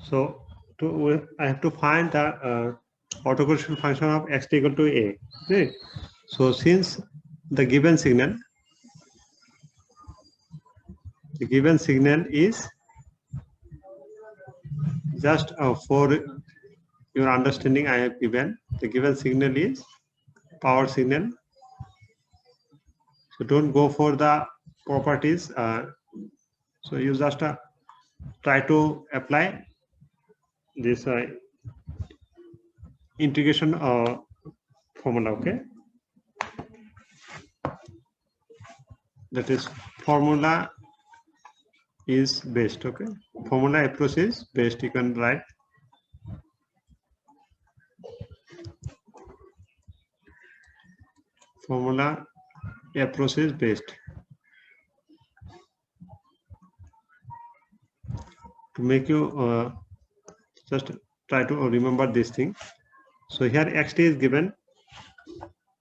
So I have to find the autocorrelation function of x equal to a. Right? So since the given signal is just for your understanding, I have given the given signal is power signal. So don't go for the properties. So you just try to apply this integration formula. Okay, that is formula is best. Okay, formula approach is best. You can write formula approach is best. To make you just try to remember this thing. So here xt is given.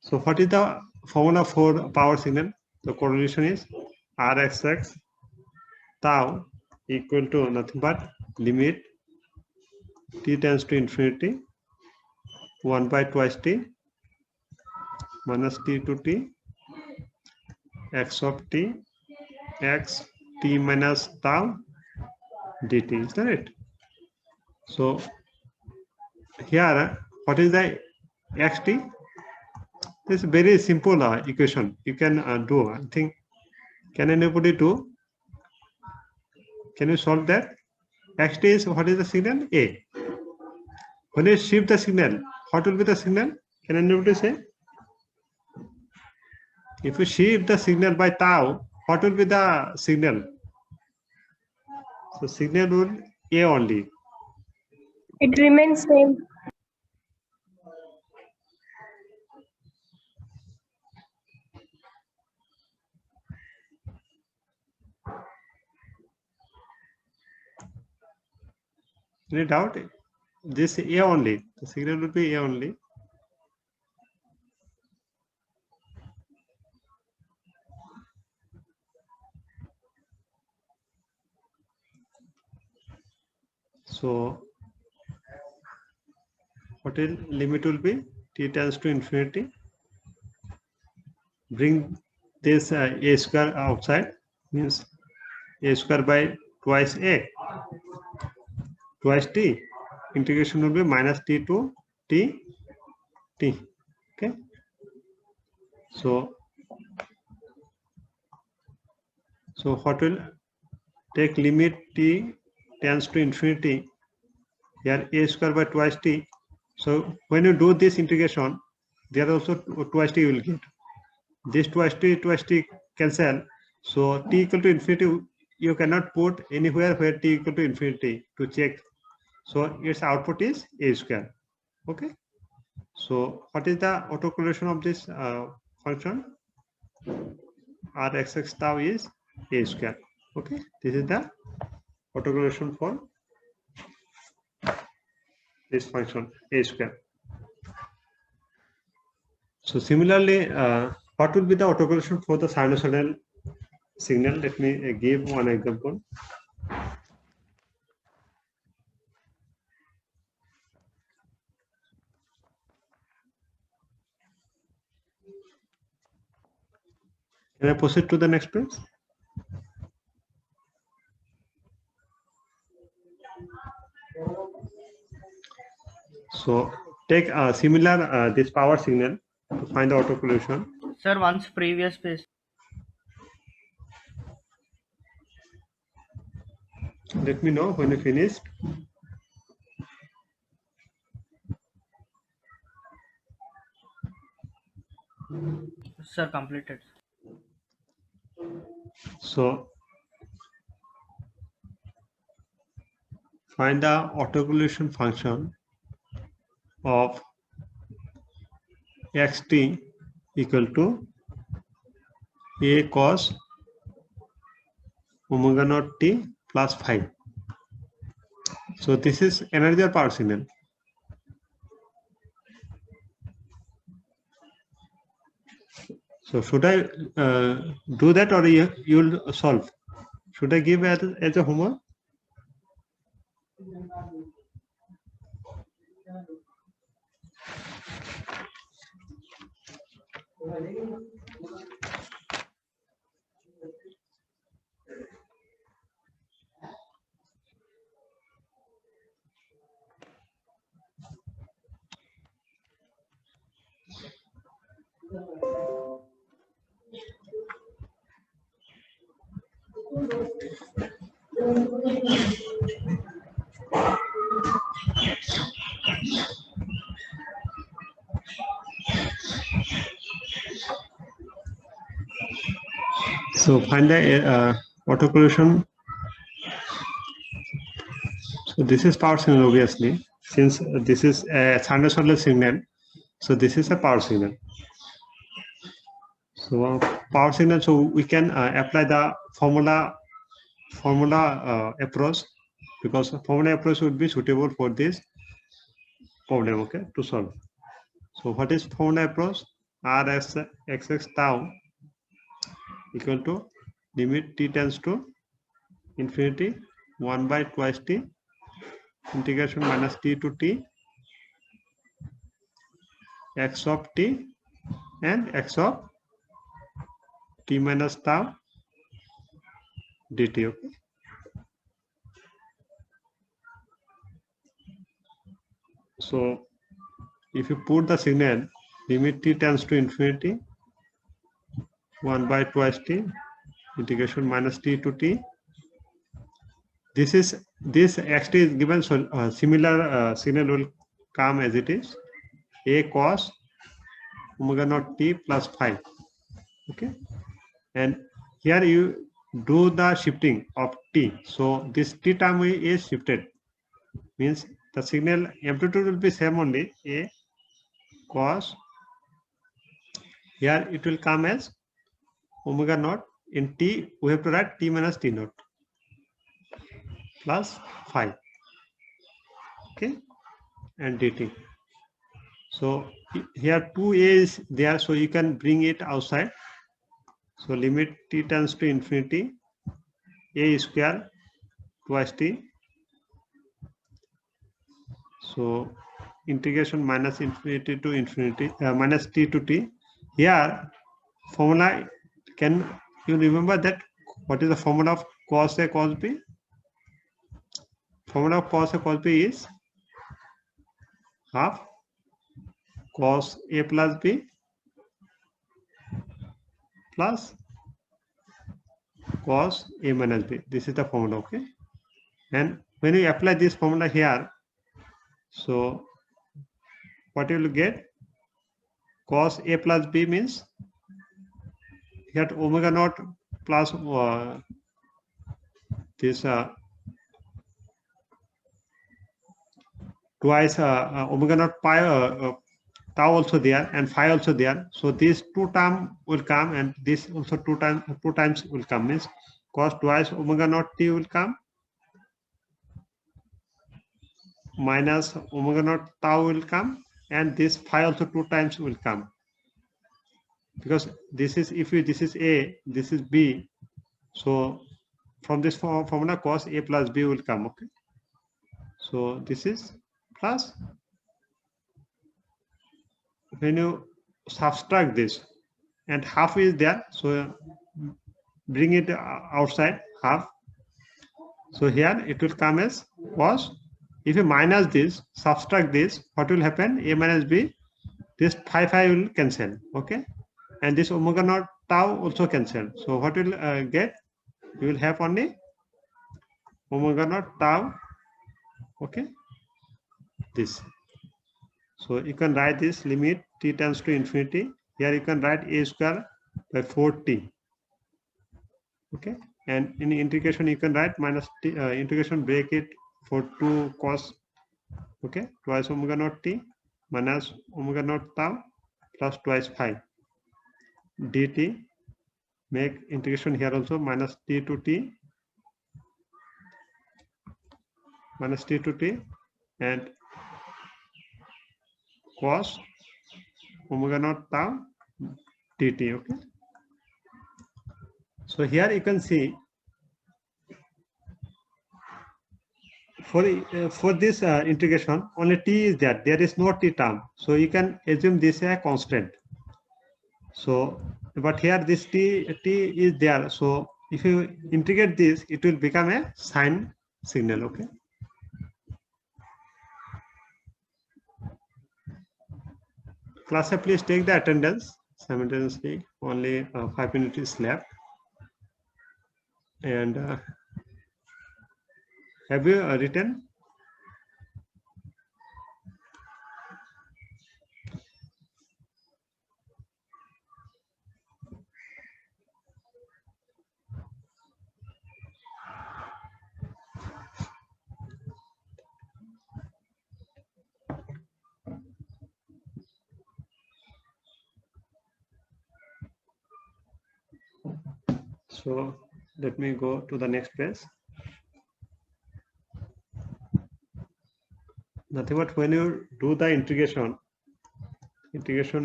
So what is the formula for power signal? The correlation is rxx tau equal to nothing but limit t tends to infinity 1 by twice t minus t to t x of t x t minus tau dt. Is that it? So here what is the xt? This is very simple equation. You can do. I think. Can anybody do? Can you solve that? Xt is what is the signal? A. When you shift the signal, what will be the signal? Can anybody say? If you shift the signal by tau, what will be the signal? So signal will A only. It remains same. Any doubt? This A only. The signal will be A only. So what is limit will be? T tends to infinity. Bring this a square outside, means a square by twice a twice t. Integration will be minus t to t. Okay. So what will take limit t tends to infinity, here a square by twice t. So when you do this integration, there also twice t you will get. This twice t cancel. So t equal to infinity, you cannot put anywhere where t equal to infinity to check. So its output is a square. Okay. So what is the autocorrelation of this function? Rxx tau is a square. Okay. This is the autocorrelation for this function a square. So similarly, what will be the autocorrelation for the sinusoidal signal? Let me give one example. Can I proceed to the next page? So take a similar this power signal to find the autocorrelation. Sir, once previous page. Let me know when you finished. Sir, completed. So find the autocorrelation function of xt equal to a cos omega naught t plus 5. So this is another power signal. So should I do that, or you'll solve? Should I give as a homework? So find the autocorrelation. So this is power signal, obviously, since this is a sinusoidal signal. So this is a power signal. So power signal. So we can apply the formula approach, because formula approach would be suitable for this problem. Okay, to solve. So what is formula approach? R as xx tau equal to limit t tends to infinity 1 by twice t integration minus t to t x of t and x of t minus tau dt. Okay. So if you put the signal limit t tends to infinity 1 by twice t integration minus t to t, this xt is given, so similar signal will come as it is a cos omega naught t plus phi. Okay, and here you do the shifting of t, so this t term is shifted, means the signal amplitude will be same only, a cos, here it will come as omega naught, in t we have to write t minus t naught plus phi. Okay, and dt. So here 2a is there, so you can bring it outside. So limit t tends to infinity a square twice t, so integration minus infinity to infinity minus t to t. Here formula, can you remember that what is the formula of cos a cos b? Formula of cos a cos b is half cos a plus b plus cos a minus b. This is the formula. Okay, and when you apply this formula here, so what you will get, cos a plus b means here omega naught plus this twice omega naught pi tau also there and phi also there. So these two terms will come, and this also two times will come, means cos twice omega naught t will come minus omega naught tau will come, and this phi also two times will come, because this is, if you, this is a, this is b, so from this formula cos a plus b will come. Okay, so this is plus, when you subtract this and half is there, so bring it outside half, so here it will come as cos. If you minus this, subtract this, what will happen? A minus b, this phi will cancel. Okay, and this omega naught tau also cancel. So what will get? You will have only omega naught tau. Okay, this. So you can write this limit t tends to infinity. Here you can write a square by 4t. Okay, and in integration you can write minus t, integration bracket for 2 cos, okay, twice omega naught t minus omega naught tau plus twice phi dt. Make integration here also minus t to t and cos omega naught tau dt. Okay, so here you can see for this integration only t is there is no t term, so you can assume this a constant. So, but here this t is there. So if you integrate this, it will become a sine signal. Okay. Class, please take the attendance simultaneously. Only 5 minutes is left. And have you written? So let me go to the next page. Nothing but when you do the integration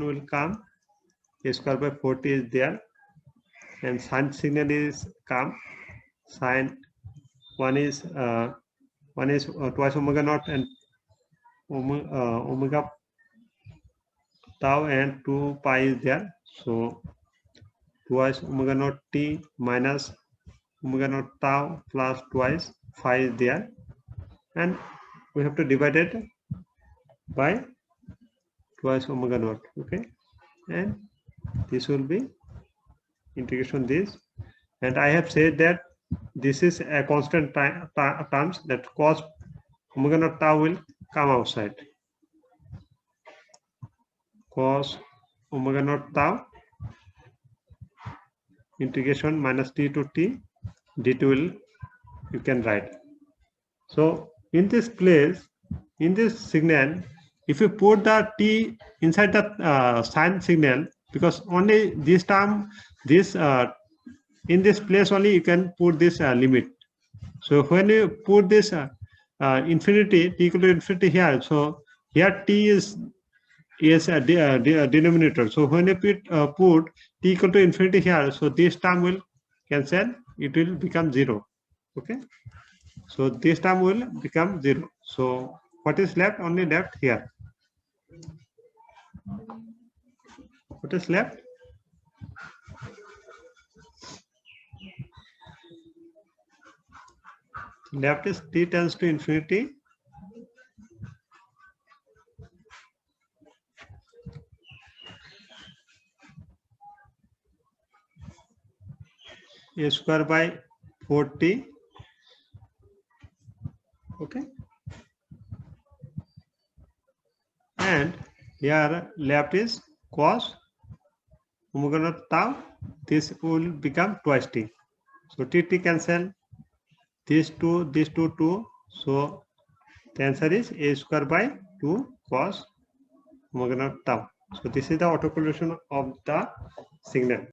will come. A square by 40 is there, and sine signal is come. Sine one is twice omega naught and omega tau, and 2 pi is there. So twice omega naught t minus omega naught tau plus twice phi is there, and we have to divide it by twice omega naught. Okay, and this will be integration this, and I have said that this is a constant terms, that cos omega naught tau will come outside. Cos omega naught tau integration minus t to t dt will you can write. So in this place, in this signal, if you put the t inside the sine signal, because only this term, this in this place only you can put this limit. So when you put this infinity, t equal to infinity here, so here t is a denominator. So when you put t equal to infinity here, so this term will cancel, it will become 0. Okay, so this term will become 0. So what is left? Only left here. What is left? Left is t tends to infinity. A square by 4t. Okay, and here left is cos omega naught tau. This will become twice t. So t cancel. These two 2. So the answer is a square by 2 cos omega naught tau. So this is the autocorrelation of the signal.